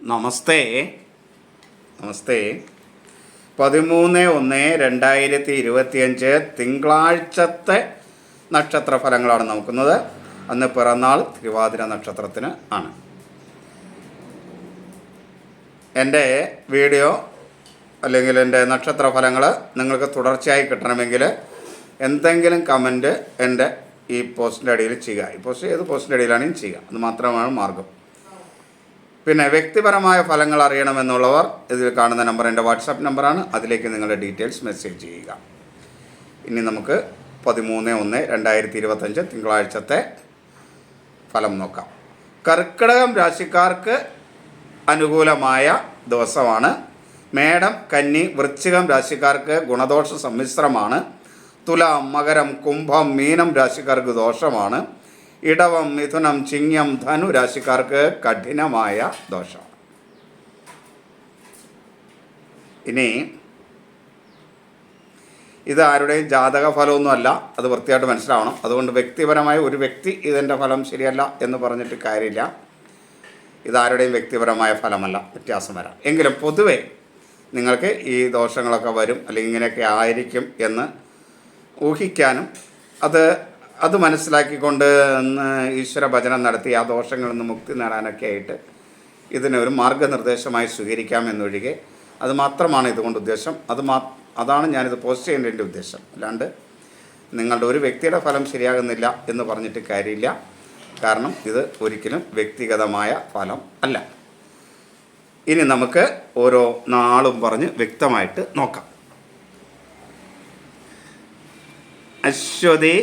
നമസ്തേ. 13/1/2025 തിങ്കളാഴ്ചത്തെ നക്ഷത്ര ഫലങ്ങളാണ് നോക്കുന്നത്. അന്ന് പിറന്നാൾ തിരുവാതിര നക്ഷത്രത്തിന് ആണ്. എൻ്റെ വീഡിയോ അല്ലെങ്കിൽ എൻ്റെ നക്ഷത്ര ഫലങ്ങൾ നിങ്ങൾക്ക് തുടർച്ചയായി കിട്ടണമെങ്കിൽ എന്തെങ്കിലും കമൻറ്റ് എൻ്റെ ഈ പോസ്റ്റിൻ്റെ അടിയിൽ ചെയ്യുക. ഈ പോസ്റ്റ് ഏത് പോസ്റ്റിൻ്റെ അടിയിലാണെങ്കിലും ചെയ്യുക. അത് മാത്രമാണ് മാർഗം. പിന്നെ വ്യക്തിപരമായ ഫലങ്ങൾ അറിയണമെന്നുള്ളവർ ഇതിൽ കാണുന്ന നമ്പർ എൻ്റെ വാട്സാപ്പ് നമ്പറാണ്. അതിലേക്ക് നിങ്ങളുടെ ഡീറ്റെയിൽസ് മെസ്സേജ് ചെയ്യുക. ഇനി നമുക്ക് 13/1/2025 തിങ്കളാഴ്ചത്തെ ഫലം നോക്കാം. കർക്കിടകം രാശിക്കാർക്ക് അനുകൂലമായ ദിവസമാണ്. മേടം, കന്നി, വൃശ്ചികം രാശിക്കാർക്ക് ഗുണദോഷ സമ്മിശ്രമാണ്. തുലാം, മകരം, കുംഭം, മീനം രാശിക്കാർക്ക് ദോഷമാണ്. ഇടവം, മിഥുനം, ചിങ്ങം, ധനു രാശിക്കാർക്ക് കഠിനമായ ദോഷം. ഇനി ഇത് ആരുടെയും ജാതക ഫലമൊന്നുമല്ല, അത് വൃത്തിയായിട്ട് മനസ്സിലാവണം. അതുകൊണ്ട് വ്യക്തിപരമായ ഒരു വ്യക്തി ഇതിൻ്റെ ഫലം ശരിയല്ല എന്ന് പറഞ്ഞിട്ട് കാര്യമില്ല. ഇതാരുടെയും വ്യക്തിപരമായ ഫലമല്ല, വ്യത്യാസം വരാം. എങ്കിലും പൊതുവെ നിങ്ങൾക്ക് ഈ ദോഷങ്ങളൊക്കെ വരും അല്ലെങ്കിൽ ഇങ്ങനെയൊക്കെ ആയിരിക്കും എന്ന് ഊഹിക്കാനും അത് മനസ്സിലാക്കിക്കൊണ്ട് ഈശ്വര ഭജനം നടത്തി ആ ദോഷങ്ങളിൽ നിന്ന് മുക്തി നേടാനൊക്കെ ആയിട്ട് ഇതിനൊരു മാർഗനിർദ്ദേശമായി സ്വീകരിക്കാം എന്നൊഴികെ അത് മാത്രമാണ് ഇതുകൊണ്ട് ഉദ്ദേശം. അതാണ് ഞാനിത് പോസ്റ്റ് ചെയ്യേണ്ടതിൻ്റെ ഉദ്ദേശം. അല്ലാണ്ട് നിങ്ങളുടെ ഒരു വ്യക്തിയുടെ ഫലം ശരിയാകുന്നില്ല എന്ന് പറഞ്ഞിട്ട് കാര്യമില്ല. കാരണം ഇത് ഒരിക്കലും വ്യക്തിഗതമായ ഫലം അല്ല. ഇനി നമുക്ക് ഓരോ നാളും പറഞ്ഞ് വ്യക്തമായിട്ട് നോക്കാം. അശ്വതി,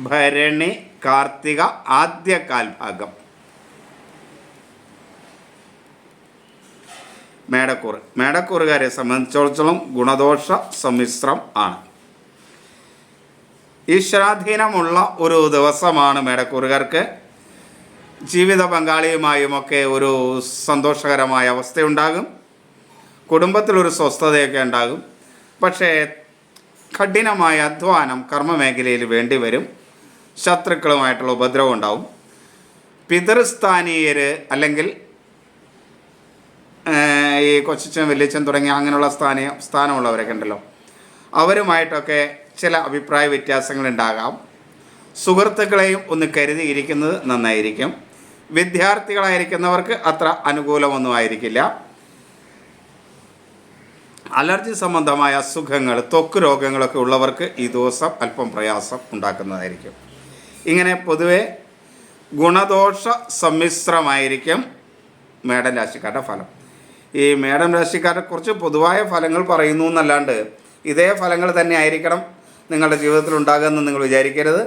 ഭരണി, കാർത്തിക ആദ്യ കാൽഭാഗം. മേടക്കൂറുകാരെ സംബന്ധിച്ചിടത്തോളം ഗുണദോഷ സമ്മിശ്രം ആണ്. ഈശ്വരാധീനമുള്ള ഒരു ദിവസമാണ് മേടക്കൂറുകാർക്ക്. ജീവിത പങ്കാളിയുമായുമൊക്കെ ഒരു സന്തോഷകരമായ അവസ്ഥയുണ്ടാകും. കുടുംബത്തിലൊരു സ്വസ്ഥതയൊക്കെ ഉണ്ടാകും. പക്ഷേ കഠിനമായ അധ്വാനം കർമ്മമേഖലയിൽ വേണ്ടി വരും. ശത്രുക്കളുമായിട്ടുള്ള ഉപദ്രവം ഉണ്ടാവും. പിതൃസ്ഥാനീയർ അല്ലെങ്കിൽ ഈ കൊച്ചച്ഛൻ, വലിയച്ഛൻ തുടങ്ങിയ അങ്ങനെയുള്ള സ്ഥാനമുള്ളവരൊക്കെ ഉണ്ടല്ലോ, അവരുമായിട്ടൊക്കെ ചില അഭിപ്രായ വ്യത്യാസങ്ങളുണ്ടാകാം. സുഹൃത്തുക്കളെയും ഒന്ന് കരുതിയിരിക്കുന്നത് നന്നായിരിക്കും. വിദ്യാർത്ഥികളായിരിക്കുന്നവർക്ക് അത്ര അനുകൂലമൊന്നും ആയിരിക്കില്ല. അലർജി സംബന്ധമായ അസുഖങ്ങൾ, ത്വക്ക് രോഗങ്ങളൊക്കെ ഉള്ളവർക്ക് ഈ ദിവസം അല്പം പ്രയാസം ഉണ്ടാക്കുന്നതായിരിക്കും. ഇങ്ങനെ പൊതുവെ ഗുണദോഷ സമ്മിശ്രമായിരിക്കും മേടൻ രാശിക്കാരുടെ ഫലം. ഈ മേടൻ രാശിക്കാരെ കുറിച്ച് പൊതുവായ ഫലങ്ങൾ പറയുന്നു എന്നല്ലാണ്ട് ഇതേ ഫലങ്ങൾ തന്നെ ആയിരിക്കണം നിങ്ങളുടെ ജീവിതത്തിൽ ഉണ്ടാകുമെന്ന് നിങ്ങൾ വിചാരിക്കരുത്.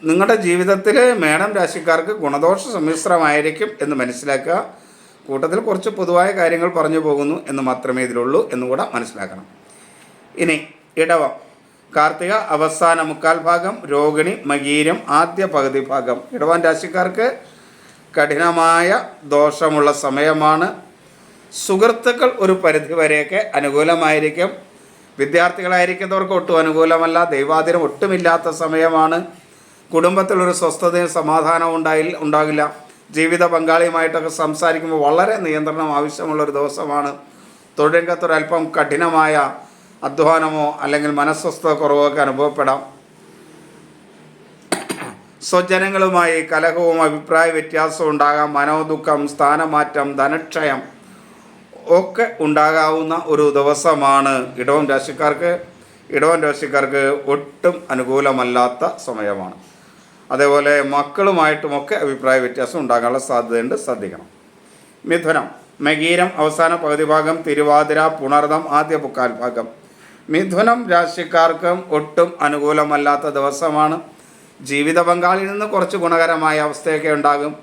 നിങ്ങളുടെ ജീവിതത്തിൽ മേടൻ രാശിക്കാർക്ക് ഗുണദോഷ സമ്മിശ്രമായിരിക്കും എന്ന് മനസ്സിലാക്കുക. കൂട്ടത്തിൽ കുറച്ച് പൊതുവായ കാര്യങ്ങൾ പറഞ്ഞു പോകുന്നു എന്ന് മാത്രമേ ഇതിലുള്ളൂ എന്നുകൂടെ മനസ്സിലാക്കണം. ഇനി ഇടവം, കാർത്തിക അവസാന മുക്കാൽ ഭാഗം, രോഹിണി, മകീരം ആദ്യ പകുതി ഭാഗം. ഇടവം രാശിക്കാർക്ക് കഠിനമായ ദോഷമുള്ള സമയമാണ്. സുഹൃത്തുക്കൾ ഒരു പരിധിവരെയൊക്കെ അനുകൂലമായിരിക്കും. വിദ്യാർത്ഥികളായിരിക്കുന്നവർക്ക് ഒട്ടും അനുകൂലമല്ല. ദൈവാധീനം ഒട്ടുമില്ലാത്ത സമയമാണ്. കുടുംബത്തിലൊരു സ്വസ്ഥതയും സമാധാനവും ഉണ്ടാകില്ല. ജീവിത പങ്കാളിയുമായിട്ടൊക്കെ സംസാരിക്കുമ്പോൾ വളരെ നിയന്ത്രണം ആവശ്യമുള്ളൊരു ദിവസമാണ്. തൊഴിൽ രംഗത്തൊരല്പം കഠിനമായ അധ്വാനമോ അല്ലെങ്കിൽ മനസ്വസ്ഥത കുറവോ ഒക്കെ അനുഭവപ്പെടാം. സ്വജനങ്ങളുമായി കലഹവും അഭിപ്രായ വ്യത്യാസവും ഉണ്ടാകാം. മനോദുഃഖം, സ്ഥാനമാറ്റം, ധനക്ഷയം ഒക്കെ ഉണ്ടാകാവുന്ന ഒരു ദിവസമാണ് ഇടവം രാശിക്കാർക്ക്. ഇടവം രാശിക്കാർക്ക് ഒട്ടും അനുകൂലമല്ലാത്ത സമയമാണ്. അതേപോലെ മക്കളുമായിട്ടുമൊക്കെ അഭിപ്രായ വ്യത്യാസം ഉണ്ടാകാനുള്ള സാധ്യതയുണ്ട്, ശ്രദ്ധിക്കണം. മിഥുനം, മകീരം അവസാന പകുതി ഭാഗം, തിരുവാതിര, പുണർദം ആദ്യ മുക്കാൽ ഭാഗം. മിഥുനം രാശിക്കാർക്കും ഒട്ടും അനുകൂലമല്ലാത്ത ദിവസമാണ്. ജീവിത പങ്കാളിയിൽ നിന്ന് കുറച്ച് ഗുണകരമായ അവസ്ഥയൊക്കെ ഉണ്ടാകും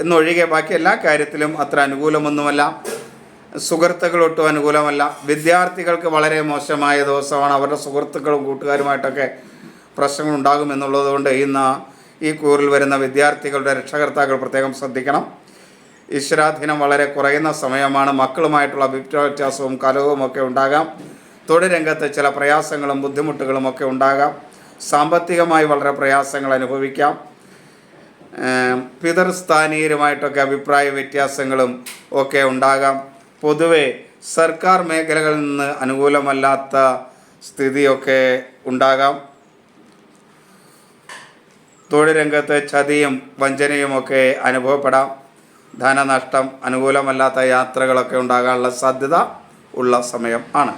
എന്നൊഴികെ ബാക്കി എല്ലാ കാര്യത്തിലും അത്ര അനുകൂലമൊന്നുമല്ല. സുഹൃത്തുക്കൾ ഒട്ടും അനുകൂലമല്ല. വിദ്യാർത്ഥികൾക്ക് വളരെ മോശമായ ദിവസമാണ്. അവരുടെ സുഹൃത്തുക്കളും കൂട്ടുകാരുമായിട്ടൊക്കെ പ്രശ്നങ്ങളുണ്ടാകും എന്നുള്ളത് കൊണ്ട് ഈ കൂറിൽ വരുന്ന വിദ്യാർത്ഥികളുടെ രക്ഷകർത്താക്കൾ പ്രത്യേകം ശ്രദ്ധിക്കണം. ഈശ്വരാധീനം വളരെ കുറയുന്ന സമയമാണ്. മക്കളുമായിട്ടുള്ള അഭിപ്രായ വ്യത്യാസവും കലഹവും ഒക്കെ ഉണ്ടാകാം. തൊഴിൽ രംഗത്ത് ചില പ്രയാസങ്ങളും ബുദ്ധിമുട്ടുകളും ഒക്കെ ഉണ്ടാകാം. സാമ്പത്തികമായി വളരെ പ്രയാസങ്ങൾ അനുഭവിക്കാം. പിതൃസ്ഥാനീയരുമായിട്ടൊക്കെ അഭിപ്രായ വ്യത്യാസങ്ങളും ഒക്കെ ഉണ്ടാകാം. പൊതുവെ സർക്കാർ മേഖലകളിൽ നിന്ന് അനുകൂലമല്ലാത്ത സ്ഥിതിയൊക്കെ ഉണ്ടാകാം. തൊഴിൽ രംഗത്ത് ചതിയും വഞ്ചനയുമൊക്കെ അനുഭവപ്പെടാം. ധനനഷ്ടം, അനുകൂലമല്ലാത്ത യാത്രകളൊക്കെ ഉണ്ടാകാനുള്ള സാധ്യത ഉള്ള സമയം ആണ്.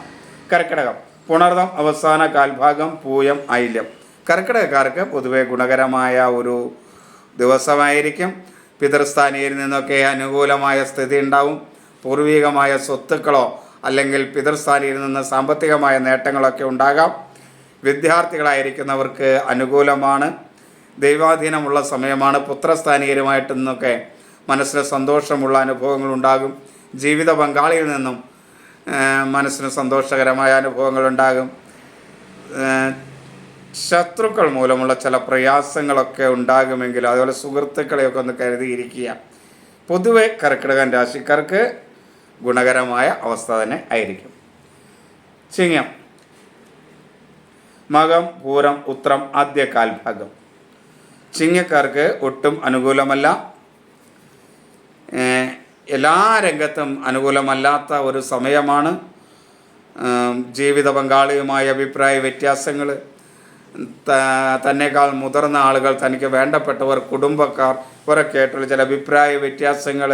കർക്കിടകം, പുണർദം അവസാന കാൽഭാഗം, പൂയം, ആയില്യം. കർക്കിടകക്കാർക്ക് പൊതുവെ ഗുണകരമായ ഒരു ദിവസമായിരിക്കും. പിതൃസ്ഥാനീയരിൽ നിന്നൊക്കെ അനുകൂലമായ സ്ഥിതി ഉണ്ടാവും. പൂർവികമായ സ്വത്തുക്കളോ അല്ലെങ്കിൽ പിതൃസ്ഥാനീയരിൽ നിന്ന് സാമ്പത്തികമായ നേട്ടങ്ങളൊക്കെ ഉണ്ടാകാം. വിദ്യാർത്ഥികളായിരിക്കുന്നവർക്ക് അനുകൂലമാണ്. ദൈവാധീനമുള്ള സമയമാണ്. പുത്രസ്ഥാനീയരുമായിട്ട് നിന്നൊക്കെ മനസ്സിന് സന്തോഷമുള്ള അനുഭവങ്ങൾ ഉണ്ടാകും. ജീവിത പങ്കാളിയിൽ നിന്നും മനസ്സിന് സന്തോഷകരമായ അനുഭവങ്ങൾ ഉണ്ടാകും. ശത്രുക്കൾ മൂലമുള്ള ചില പ്രയാസങ്ങളൊക്കെ ഉണ്ടാകുമെങ്കിലും അതുപോലെ സുഹൃത്തുക്കളെയൊക്കെ ഒന്ന് കരുതിയിരിക്കുക. പൊതുവെ കർക്കിടകൻ രാശിക്കാർക്ക് ഗുണകരമായ അവസ്ഥ തന്നെ ആയിരിക്കും. ചിങ്ങം, മകം, പൂരം, ഉത്രം ആദ്യ കാൽഭാഗം. ചിങ്ങക്കാർക്ക് ഒട്ടും അനുകൂലമല്ല. എല്ലാ രംഗത്തും അനുകൂലമല്ലാത്ത ഒരു സമയമാണ്. ജീവിത പങ്കാളിയുമായ അഭിപ്രായ വ്യത്യാസങ്ങൾ, തന്നേക്കാൾ മുതിർന്ന ആളുകൾ, തനിക്ക് വേണ്ടപ്പെട്ടവർ, കുടുംബക്കാർ ഇവരൊക്കെ ആയിട്ടുള്ള ചില അഭിപ്രായ വ്യത്യാസങ്ങൾ,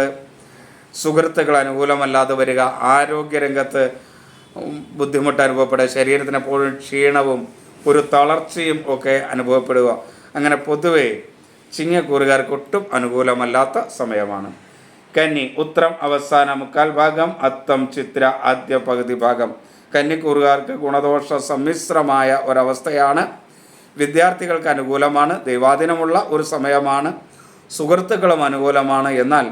സുഹൃത്തുക്കൾ അനുകൂലമല്ലാതെ വരിക, ആരോഗ്യരംഗത്ത് ബുദ്ധിമുട്ട് അനുഭവപ്പെടുക, ശരീരത്തിന് എപ്പോഴും ക്ഷീണവും ഒരു തളർച്ചയും ഒക്കെ അനുഭവപ്പെടുക. അങ്ങനെ പൊതുവെ ചിങ്ങക്കൂറുകാർക്ക് ഒട്ടും അനുകൂലമല്ലാത്ത സമയമാണ്. കന്നി, ഉത്രം അവസാന മുക്കാൽ ഭാഗം, അത്തം ചിത്ര ആദ്യ പകുതി ഭാഗം. കന്നിക്കൂറുകാർക്ക് ഗുണദോഷ സമ്മിശ്രമായ ഒരവസ്ഥയാണ്. വിദ്യാർത്ഥികൾക്ക് അനുകൂലമാണ്. ദൈവാധീനമുള്ള ഒരു സമയമാണ്. സുഹൃത്തുക്കളും അനുകൂലമാണ്. എന്നാൽ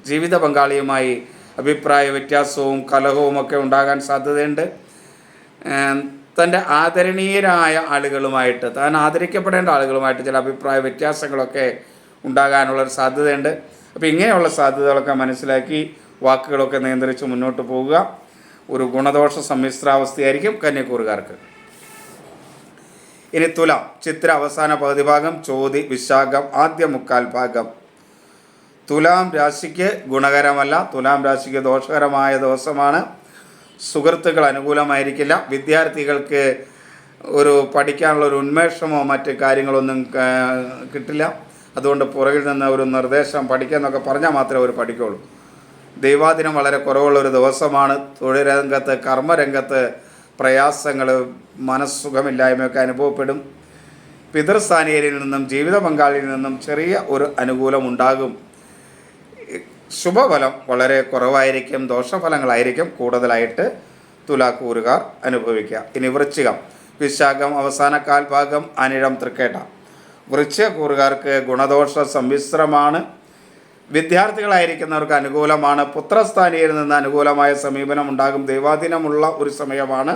ജീവിത പങ്കാളിയുമായി അഭിപ്രായ വ്യത്യാസവും കലഹവും ഒക്കെ ഉണ്ടാകാൻ സാധ്യതയുണ്ട്. തൻ്റെ ആദരണീയരായ ആളുകളുമായിട്ട്, താൻ ആദരിക്കപ്പെടേണ്ട ആളുകളുമായിട്ട് ചില അഭിപ്രായ വ്യത്യാസങ്ങളൊക്കെ ഉണ്ടാകാനുള്ളൊരു സാധ്യതയുണ്ട്. അപ്പോൾ ഇങ്ങനെയുള്ള സാധ്യതകളൊക്കെ മനസ്സിലാക്കി വാക്കുകളൊക്കെ നിയന്ത്രിച്ച് മുന്നോട്ട് പോവുക. ഒരു ഗുണദോഷ സമ്മിശ്രാവസ്ഥയായിരിക്കും കന്യക്കൂറുകാർക്ക്. ഇനി തുലാം, ചിത്ര അവസാന പകുതി ഭാഗം, ചോതി, വിശാഖം ആദ്യ മുക്കാൽ ഭാഗം. തുലാം രാശിക്ക് ഗുണകരമല്ല. തുലാം രാശിക്ക് ദോഷകരമായ ദിവസമാണ്. സുഹൃത്തുക്കൾ അനുകൂലമായിരിക്കില്ല. വിദ്യാർത്ഥികൾക്ക് ഒരു പഠിക്കാനുള്ള ഒരു ഉന്മേഷമോ മറ്റ് കാര്യങ്ങളൊന്നും കിട്ടില്ല. അതുകൊണ്ട് പുറകിൽ നിന്ന് ഒരു നിർദ്ദേശം പഠിക്കാമെന്നൊക്കെ പറഞ്ഞാൽ മാത്രമേ അവർ പഠിക്കുകയുള്ളൂ. ദൈവാധീനം വളരെ കുറവുള്ളൊരു ദിവസമാണ്. തൊഴിൽ രംഗത്ത്, കർമ്മരംഗത്ത് പ്രയാസങ്ങൾ, മനസ്സുഖമില്ലായ്മയൊക്കെ അനുഭവപ്പെടും. പിതൃസ്ഥാനീയരിൽ നിന്നും ജീവിത പങ്കാളിയിൽ നിന്നും ചെറിയ ഒരു അനുകൂലമുണ്ടാകും. ശുഭഫലം വളരെ കുറവായിരിക്കും. ദോഷഫലങ്ങളായിരിക്കും കൂടുതലായിട്ട് തുലാക്കൂറുകാർ അനുഭവിക്കുക. ഇനി വൃശ്ചികം, വിശാഖം അവസാന കാൽഭാഗം, അനിഴം, തൃക്കേട്ട. വൃശ്ചികക്കൂറുകാർക്ക് ഗുണദോഷ സമ്മിശ്രമാണ്. വിദ്യാർത്ഥികളായിരിക്കുന്നവർക്ക് അനുകൂലമാണ്. പുത്രസ്ഥാനീയരിൽ നിന്ന് അനുകൂലമായ സമീപനം ഉണ്ടാകും. ദൈവാധീനമുള്ള ഒരു സമയമാണ്.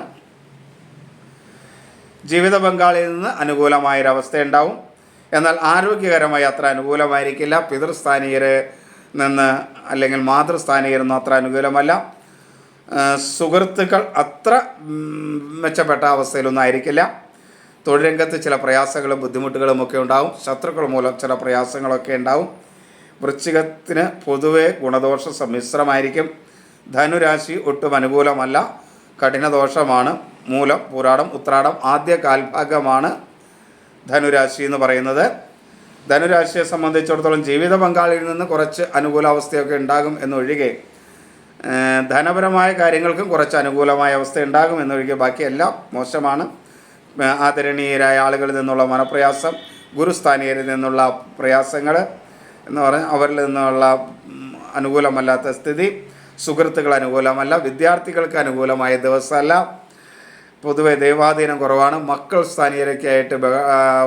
ജീവിത പങ്കാളിയിൽ നിന്ന് അനുകൂലമായൊരവസ്ഥയുണ്ടാവും. എന്നാൽ ആരോഗ്യകരമായി അത്ര അനുകൂലമായിരിക്കില്ല. പിതൃസ്ഥാനീയർ നിന്ന് അല്ലെങ്കിൽ മാതൃസ്ഥാനീയരൊന്നും അത്ര അനുകൂലമല്ല. സുഹൃത്തുക്കൾ അത്ര മെച്ചപ്പെട്ട അവസ്ഥയിലൊന്നും ആയിരിക്കില്ല. തൊഴിൽ രംഗത്ത് ചില പ്രയാസങ്ങളും ബുദ്ധിമുട്ടുകളും ഒക്കെ ഉണ്ടാവും. ശത്രുക്കൾ മൂലം ചില പ്രയാസങ്ങളൊക്കെ ഉണ്ടാവും. വൃശ്ചികത്തിന് പൊതുവെ ഗുണദോഷ സമ്മിശ്രമായിരിക്കും. ധനുരാശി ഒട്ടും അനുകൂലമല്ല. കഠിനദോഷമാണ്. മൂലം, പൂരാടം, ഉത്രാടം ആദ്യ കാൽഭാഗമാണ് ധനുരാശി എന്ന് പറയുന്നത്. ധനുരാശിയെ സംബന്ധിച്ചിടത്തോളം ജീവിത പങ്കാളിയിൽ നിന്ന് കുറച്ച് അനുകൂലാവസ്ഥയൊക്കെ ഉണ്ടാകും എന്നൊഴികെ ധനപരമായ കാര്യങ്ങൾക്കും കുറച്ച് അനുകൂലമായ അവസ്ഥ ഉണ്ടാകും എന്നൊഴികെ ബാക്കിയെല്ലാം മോശമാണ്. ആദരണീയരായ ആളുകളിൽ നിന്നുള്ള മനപ്രയാസം, ഗുരുസ്ഥാനീയരിൽ നിന്നുള്ള പ്രയാസങ്ങൾ എന്ന് പറഞ്ഞാൽ അവരിൽ നിന്നുള്ള അനുകൂലമല്ലാത്ത സ്ഥിതി, സുഹൃത്തുക്കൾ അനുകൂലമല്ല, വിദ്യാർത്ഥികൾക്ക് അനുകൂലമായ ദിവസമല്ല. പൊതുവെ ദൈവാധീനം കുറവാണ്. മക്കൾ സ്ഥാനീയരൊക്കെ ആയിട്ട്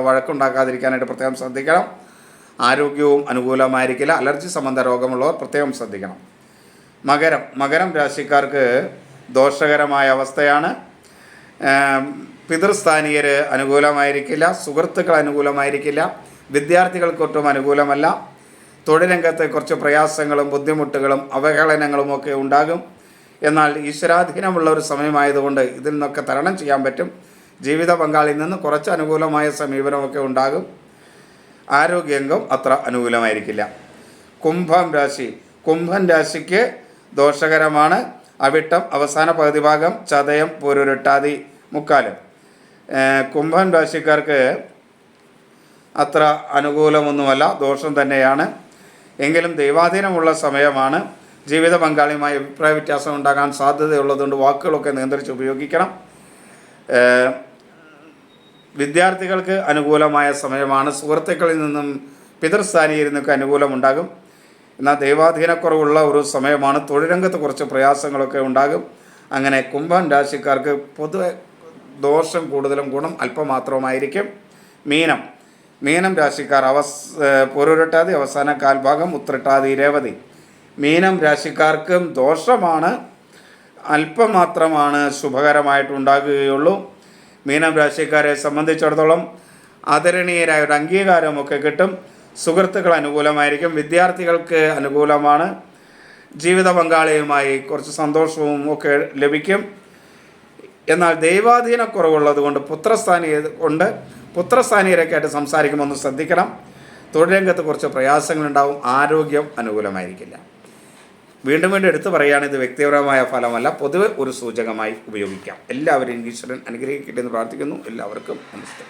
വഴക്കുണ്ടാക്കാതിരിക്കാനായിട്ട് പ്രത്യേകം ശ്രദ്ധിക്കണം. ആരോഗ്യവും അനുകൂലമായിരിക്കില്ല. അലർജി സംബന്ധ രോഗമുള്ളവർ പ്രത്യേകം ശ്രദ്ധിക്കണം. മകരം രാശിക്കാർക്ക് ദോഷകരമായ അവസ്ഥയാണ്. പിതൃസ്ഥാനീയർ അനുകൂലമായിരിക്കില്ല. സുഹൃത്തുക്കൾ അനുകൂലമായിരിക്കില്ല. വിദ്യാർത്ഥികൾക്കൊട്ടും അനുകൂലമല്ല. തൊഴിൽ രംഗത്ത് കുറച്ച് പ്രയാസങ്ങളും ബുദ്ധിമുട്ടുകളും അവഹേളനങ്ങളും ഒക്കെ ഉണ്ടാകും. എന്നാൽ ഈശ്വരാധീനമുള്ള ഒരു സമയമായതുകൊണ്ട് ഇതിൽ നിന്നൊക്കെ തരണം ചെയ്യാൻ പറ്റും. ജീവിത പങ്കാളിയിൽ നിന്ന് കുറച്ച് അനുകൂലമായ സമീപനമൊക്കെ ഉണ്ടാകും. ആരോഗ്യരംഗം അത്ര അനുകൂലമായിരിക്കില്ല. കുംഭൻ രാശിക്ക് ദോഷകരമാണ്. അവിട്ടം അവസാന പകുതി ഭാഗം, ചതയം പൂരുരുട്ടാതി മുക്കാലും. കുംഭൻ രാശിക്കാർക്ക് അത്ര അനുകൂലമൊന്നുമല്ല, ദോഷം തന്നെയാണ്. എങ്കിലും ദൈവാധീനമുള്ള സമയമാണ്. ജീവിത പങ്കാളിയുമായി അഭിപ്രായ വ്യത്യാസം ഉണ്ടാകാൻ സാധ്യതയുള്ളതുകൊണ്ട് വാക്കുകളൊക്കെ നിയന്ത്രിച്ച് ഉപയോഗിക്കണം. വിദ്യാർത്ഥികൾക്ക് അനുകൂലമായ സമയമാണ്. സുഹൃത്തുക്കളിൽ നിന്നും പിതൃസ്ഥാനീയിൽ നിന്നൊക്കെ അനുകൂലമുണ്ടാകും. എന്നാൽ ദൈവാധീനക്കുറവുള്ള ഒരു സമയമാണ്. തൊഴിൽ രംഗത്ത് കുറച്ച് പ്രയാസങ്ങളൊക്കെ ഉണ്ടാകും. അങ്ങനെ കുംഭൻ രാശിക്കാർക്ക് പൊതുവെ ദോഷം കൂടുതലും, ഗുണം അല്പം മാത്രമായിരിക്കും. മീനം രാശിക്കാർ പൂരുരുട്ടാതി അവസാന കാൽഭാഗം, ഉത്രട്ടാതി രേവതി. മീനം രാശിക്കാർക്കും ദോഷമാണ്, അല്പം മാത്രമാണ് ശുഭകരമായിട്ടുണ്ടാകുകയുള്ളൂ. മീനം രാശിക്കാരെ സംബന്ധിച്ചിടത്തോളം ആദരണീയരായ ഒരു അംഗീകാരമൊക്കെ കിട്ടും. സുഹൃത്തുക്കൾ അനുകൂലമായിരിക്കും. വിദ്യാർത്ഥികൾക്ക് അനുകൂലമാണ്. ജീവിത പങ്കാളിയുമായി കുറച്ച് സന്തോഷവും ഒക്കെ ലഭിക്കും. എന്നാൽ ദൈവാധീനക്കുറവുള്ളത് കൊണ്ട് പുത്രസ്ഥാനീയരൊക്കെ ആയിട്ട് സംസാരിക്കുമ്പോൾ ഒന്ന് ശ്രദ്ധിക്കണം. തൊഴിൽ രംഗത്ത് കുറച്ച് പ്രയാസങ്ങളുണ്ടാവും. ആരോഗ്യം അനുകൂലമായിരിക്കില്ല. വീണ്ടും എടുത്തു പറയുകയാണ്, ഇത് വ്യക്തിപരമായ ഫലമല്ല, പൊതുവെ ഒരു സൂചകമായി ഉപയോഗിക്കാം. എല്ലാവരെയും ഈശ്വരൻ അനുഗ്രഹിക്കട്ടെ എന്ന് പ്രാർത്ഥിക്കുന്നു. എല്ലാവർക്കും നമസ്തേ.